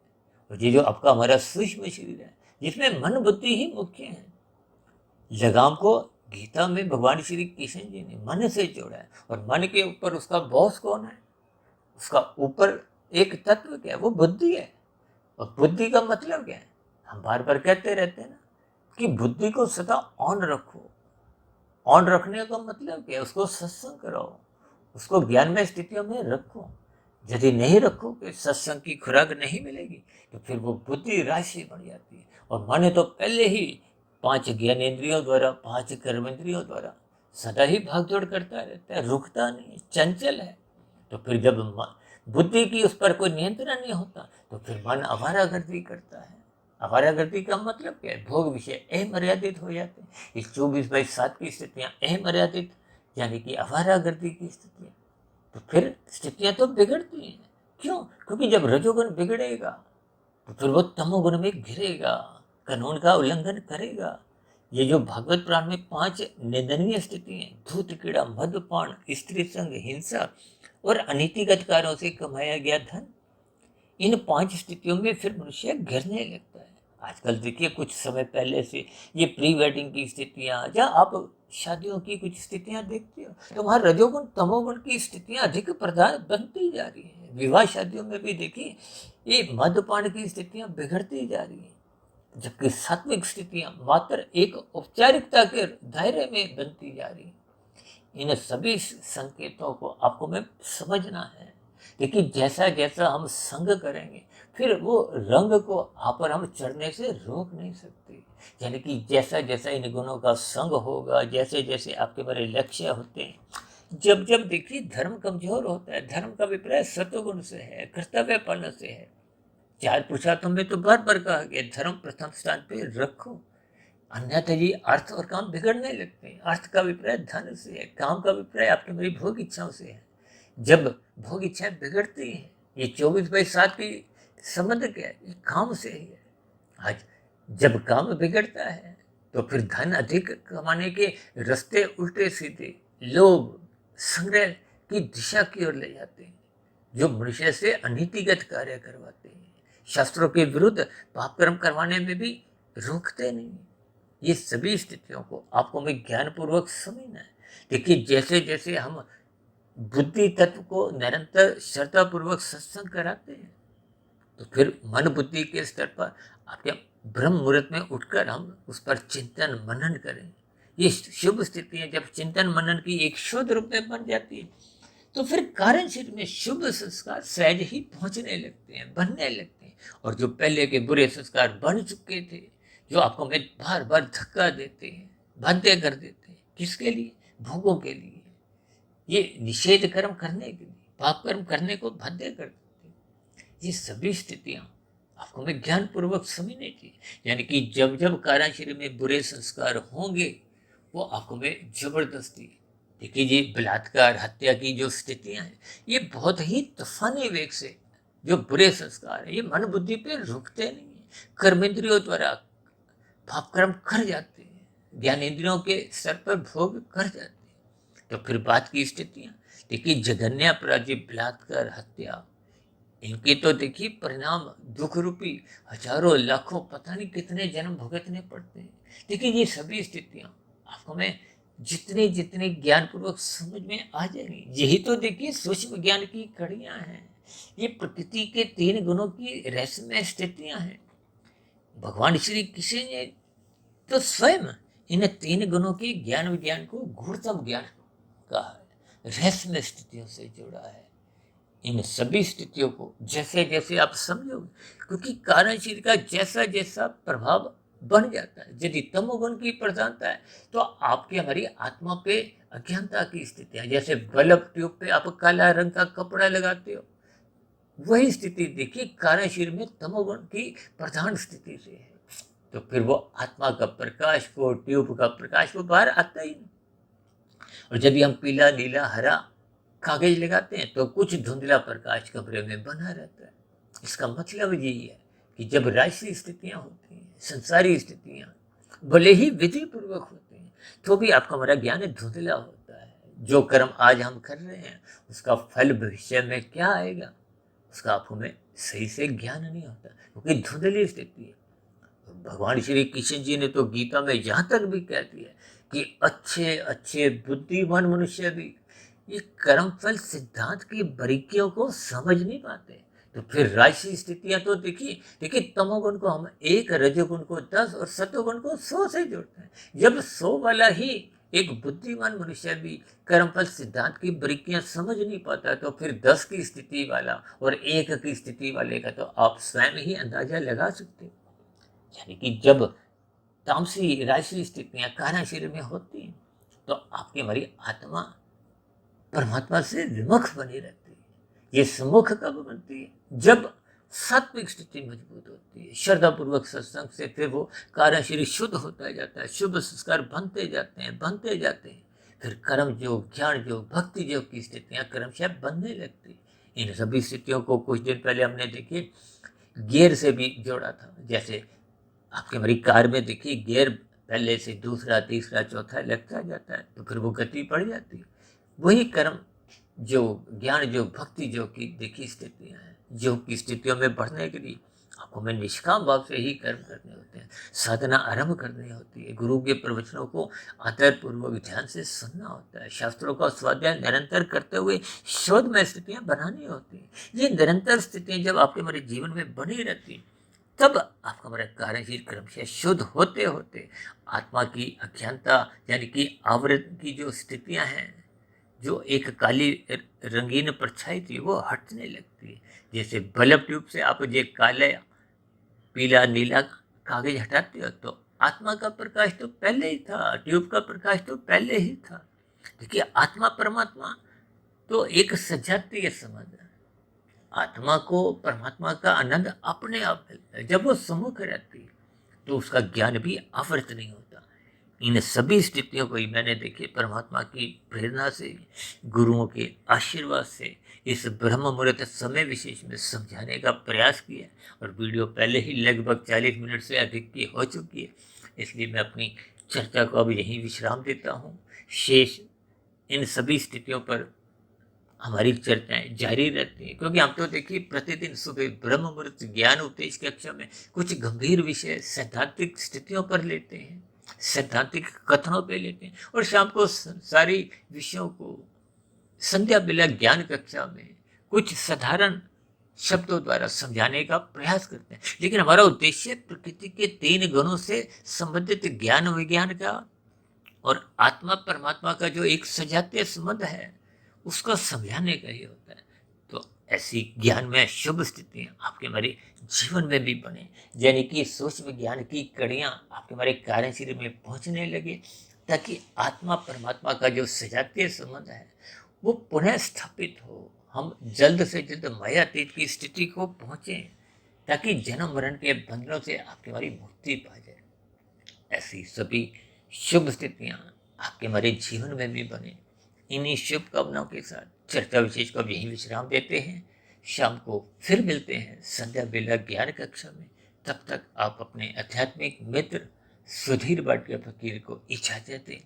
और ये जो आपका हमारा सूक्ष्म शरीर है, जिसमें मन बुद्धि ही मुख्य है, लगाम को गीता में भगवान श्री कृष्ण जी ने मन से जोड़ा है। और मन के ऊपर उसका बॉस कौन है? उसका ऊपर एक तत्व क्या है? वो बुद्धि है। और बुद्धि का मतलब क्या है? हम बार बार कहते रहते हैं ना कि बुद्धि को सदा ऑन रखो। ऑन रखने का मतलब क्या है? उसको सत्संग कराओ, उसको ज्ञान में स्थितियों में रखो। यदि नहीं रखोगे, सत्संग की खुराक नहीं मिलेगी, तो फिर वो बुद्धि राशि बढ़ जाती है। और मन तो पहले ही 5 ज्ञानेंद्रियों द्वारा, 5 कर्मेंद्रियों द्वारा सदा ही भागदौड़ करता रहता है, रुकता नहीं, चंचल है। तो फिर जब बुद्धि की उस पर कोई नियंत्रण नहीं होता, तो फिर मन आवारागर्दी करता है। आवारागर्दी का मतलब क्या है? भोग विषय अमर्यादित हो जाते हैं। इस 24/7 की स्थितियां अमर्यादित यानी कि आवारागर्दी की स्थितियां। तो फिर स्थितियां तो बिगड़ती हैं। क्यों? क्योंकि जब रजोगुण बिगड़ेगा, तो फिर वो तमोगुण में घिरेगा, कानून का उल्लंघन करेगा। ये जो भागवत पुराण में 5 निंदनीय स्थिति हैं, धूत कीड़ा, मद्यपान, स्त्री संग, हिंसा और अनीतिगत कार्यों से कमाया गया धन, इन 5 स्थितियों में फिर मनुष्य घिरने लगता है। आजकल देखिए कुछ समय पहले से ये प्री वेडिंग की स्थितियां, या आप शादियों की कुछ स्थितियां देखते हो, तो वहां रजोगुण तमोगुण की स्थितियां अधिक प्रधान बनती जा रही है। विवाह शादियों में भी देखिए ये मद्यपान की स्थितियां बिगड़ती जा रही है, जबकि सात्विक स्थितियां मात्र एक औपचारिकता के दायरे में बनती जा रही है। इन सभी संकेतों को आपको में समझना है। लेकिन जैसा जैसा हम संग करेंगे, फिर वो रंग को आप और हम चढ़ने से रोक नहीं सकते। यानी कि जैसा जैसा इन गुणों का संग होगा, जैसे जैसे आपके बड़े लक्ष्य होते हैं, जब जब देखिए धर्म कमजोर होता है, धर्म का अभिप्राय सत्वगुण से है, कर्तव्यपन से है। 4 पुरुषार्थों में तो बार बार कहा गया धर्म प्रथम स्थान पे रखो, अन्यथा ये अर्थ और काम बिगड़ने लगते हैं। अर्थ का अभिप्राय धन से है, काम का अभिप्राय आपकी मेरी भोग इच्छाओं से है। जब भोग इच्छाएं बिगड़ती हैं, ये 24/7 की संबंध क्या है? ये काम से ही है। आज जब काम बिगड़ता है, तो फिर धन अधिक कमाने के रास्ते उल्टे सीधे, लोभ, संग्रह की दिशा की ओर ले जाते हैं, जो मनुष्य से अनीतिगत कार्य करवाते हैं, शास्त्रों के विरुद्ध पाप कर्म करवाने में भी रोकते नहीं। ये सभी स्थितियों को आपको हमें ज्ञानपूर्वक समझना है। देखिए जैसे जैसे हम बुद्धि तत्व को निरंतर श्रद्धापूर्वक सत्संग कराते हैं, तो फिर मन बुद्धि के स्तर पर आपके ब्रह्म मुहूर्त में उठकर हम उस पर चिंतन मनन करें। ये शुभ स्थितियां जब चिंतन मनन की एक शुद्ध रूप में बन जाती है, तो फिर कारण शरीर में शुभ संस्कार सहज ही पहुंचने लगते हैं, बनने लगते हैं। और जो पहले के बुरे संस्कार बन चुके थे, जो आपको में बार बार धक्का देते हैं, बाध्य कर देते हैं, किसके लिए? भोगों के लिए। ये निषेध कर्म करने के लिए, पाप कर्म करने को बाध्य कर देते हैं। ये सभी स्थितियां आपको में ज्ञान पूर्वक समझनी चाहिए। यानी कि जब जब कारण शरीर में बुरे संस्कार होंगे, वो आपको में जबरदस्ती, देखिए जी बलात्कार हत्या की जो स्थितियां हैं, ये बहुत ही तूफानी वेग से जो बुरे संस्कार है, ये मन बुद्धि पे रुकते नहीं है। कर्मेंद्रियों द्वारा पाप कर्म कर जाते हैं, ज्ञानेंद्रियों के स्तर पर भोग कर जाते हैं। तो फिर बात की स्थितियां देखिए, जघन्य अपराधी बलात्कार हत्या, इनके तो देखिए परिणाम दुख रूपी हजारों लाखों पता नहीं कितने जन्म भुगतने पड़ते हैं। देखिए ये सभी स्थितियां आपको मैं जितने जितने ज्ञान पूर्वक समझ में आ जाएंगी, यही तो देखिए सूक्ष्म ज्ञान की कड़ियां हैं। ये प्रकृति के 3 गुणों की रहस्यमय स्थितियां हैं। भगवान श्री कृष्ण ने तो स्वयं इन 3 गुणों के ज्ञान विज्ञान को गूढ़तम ज्ञान कहा है, रहस्यमय स्थितियों से जोड़ा है। इन सभी स्थितियों को जैसे जैसे आप समझोगे, क्योंकि कारण शरीर का जैसा जैसा प्रभाव बन जाता है, यदि तमोगुण की प्रधानता है तो आपकी हमारी आत्मा पे अज्ञानता की स्थितियां, जैसे बल्ब ट्यूब पे आप काला रंग का कपड़ा लगाते हो, वही स्थिति देखिए कारण शरीर में तमोगुण की प्रधान स्थिति से है। तो फिर वो आत्मा का प्रकाश, वो ट्यूब का प्रकाश, वो बाहर आता ही नहीं। और यदि हम पीला नीला हरा कागज लगाते हैं तो कुछ धुंधला प्रकाश कमरे में बना रहता है। इसका मतलब यही है कि जब राजसी स्थितियां होती हैं, संसारी स्थितियां भले ही विधि पूर्वक होती हैं, तो भी आपका हमारा ज्ञान धुंधला होता है। जो कर्म आज हम कर रहे हैं उसका फल भविष्य में क्या आएगा, उसका आपको में सही से ज्ञान नहीं होता, क्योंकि धुंधली स्थिति है। भगवान श्री कृष्ण जी ने तो गीता में यहाँ तक भी कह दिया कि अच्छे अच्छे बुद्धिमान मनुष्य भी ये कर्मफल सिद्धांत की बारीकियों को समझ नहीं पाते। तो फिर राशि स्थितियां तो देखिए देखिए, तमोगुण को हम 1, रजोगुण को 10 और सतोगुण को 100 से जोड़ते हैं। जब 100 वाला ही एक बुद्धिमान मनुष्य भी कर्मफल सिद्धांत की बारीकियां समझ नहीं पाता, तो फिर 10 की स्थिति वाला और 1 की स्थिति वाले का तो आप स्वयं ही अंदाजा लगा सकते हो। यानी कि जब तामसी राशि स्थितियां कारण शरीर में होती हैं तो आपकी हमारी आत्मा परमात्मा से विमुख बनी रहती है। ये सम्मुख कब बनती है, जब सात्विक स्थिति मजबूत होती है, श्रद्धा पूर्वक सत्संग से फिर वो कारण शरीर शुद्ध होता जाता है, शुभ संस्कार बनते जाते हैं बनते जाते हैं। फिर कर्म योग, ज्ञान योग, भक्ति योग की स्थितियां क्रमशः बनने लगती। इन सभी स्थितियों को कुछ दिन पहले हमने देखिए गियर से भी जोड़ा था। जैसे आपके हमारी कार में देखिए गियर पहले से दूसरा तीसरा चौथा लगता जाता है, तो फिर वो गति बढ़ जाती है। वही कर्म जो ज्ञान जो भक्ति जो की देखी स्थितियां हैं, जो की स्थितियों में बढ़ने के लिए आपको में निष्काम भाव से ही कर्म करने होते हैं, साधना आरंभ करनी होती है, गुरु के प्रवचनों को आदर पूर्वक ध्यान से सुनना होता है, शास्त्रों का स्वाध्याय निरंतर करते हुए शोध में स्थितियां बनानी होती हैं। ये निरंतर स्थितियां जब आपके हमारे जीवन में बनी रहती हैं, तब आपका हमारा कार्यशील क्रमशः शुद्ध होते होते आत्मा की अज्ञानता यानी कि आवृत की जो स्थितियां हैं, जो एक काली रंगीन परछाई थी, वो हटने लगती है। जैसे बल्ब ट्यूब से आप ये काले पीला नीला कागज हटाते हो तो आत्मा का प्रकाश तो पहले ही था, ट्यूब का प्रकाश तो पहले ही था। देखिए आत्मा परमात्मा तो एक सजातीय संबंध है। आत्मा को परमात्मा का आनंद अपने आप मिलता है। जब वो सम्मुख रहती है तो उसका ज्ञान भी आवृत नहीं होता। इन सभी स्थितियों को ही मैंने देखी परमात्मा की प्रेरणा से, गुरुओं के आशीर्वाद से इस ब्रह्म मुहूर्त समय विशेष में समझाने का प्रयास किया। और वीडियो पहले ही लगभग 40 मिनट से अधिक की हो चुकी है, इसलिए मैं अपनी चर्चा को अब यहीं विश्राम देता हूँ। शेष इन सभी स्थितियों पर हमारी चर्चाएं जारी रहती हैं, क्योंकि हम तो देखिए प्रतिदिन सुबह ब्रह्म मुहूर्त ज्ञान उपदेश कक्षा में कुछ गंभीर विषय सैद्धांतिक स्थितियों पर लेते हैं, सैद्धांतिक कथनों पे लेते हैं, और शाम को सारी विषयों को संध्या बेला ज्ञान कक्षा में कुछ साधारण शब्दों द्वारा समझाने का प्रयास करते हैं। लेकिन हमारा उद्देश्य प्रकृति के 3 गुणों से संबंधित ज्ञान विज्ञान का और आत्मा परमात्मा का जो एक सजातीय संबंध है उसको समझाने का ही होता है। तो ऐसी ज्ञान में शुभ स्थितियां आपके हमारे जीवन में भी बने, यानी कि सूक्ष्म ज्ञान की कड़ियां आपके हमारे कार्य शरीर में पहुंचने लगे, ताकि आत्मा परमात्मा का जो सजातीय संबंध है वो पुनः स्थापित हो। हम जल्द से जल्द मायातीत की स्थिति को पहुंचे, ताकि जन्म मरण के बंधनों से आपकी हमारी मुक्ति पा जाए। ऐसी सभी शुभ स्थितियां आपके हमारे जीवन में भी बने। इन्हीं शुभकामनाओं के साथ चर्चा विशेष को अब यहीं विश्राम देते हैं। शाम को फिर मिलते हैं संध्या बेला ज्ञान कक्षा में। तब तक आप अपने आध्यात्मिक मित्र सुधीर भाटिया फकीर को इजाजत दें।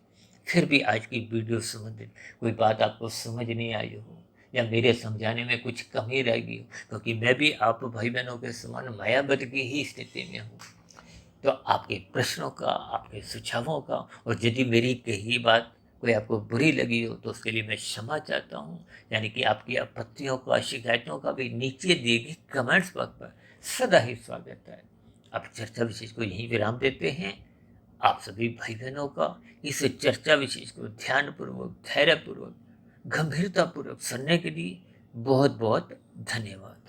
फिर भी आज की वीडियो संबंधित कोई बात आपको समझ नहीं आई हो या मेरे समझाने में कुछ कमी रह गई हो, क्योंकि मैं भी आप भाई बहनों के समान मायाबद की ही स्थिति में हूँ, तो आपके प्रश्नों का, आपके सुझावों का, और यदि मेरी कही बात कोई आपको बुरी लगी हो तो उसके लिए मैं क्षमा चाहता हूँ। यानी कि आपकी आपत्तियों का, शिकायतों का भी नीचे दिए गए कमेंट्स बॉक्स पर सदा ही स्वागत है। अब चर्चा विशेष को यहीं विराम देते हैं। आप सभी भाई बहनों का इस चर्चा विशेष को ध्यानपूर्वक, धैर्यपूर्वक, गंभीरतापूर्वक सुनने के लिए बहुत बहुत धन्यवाद।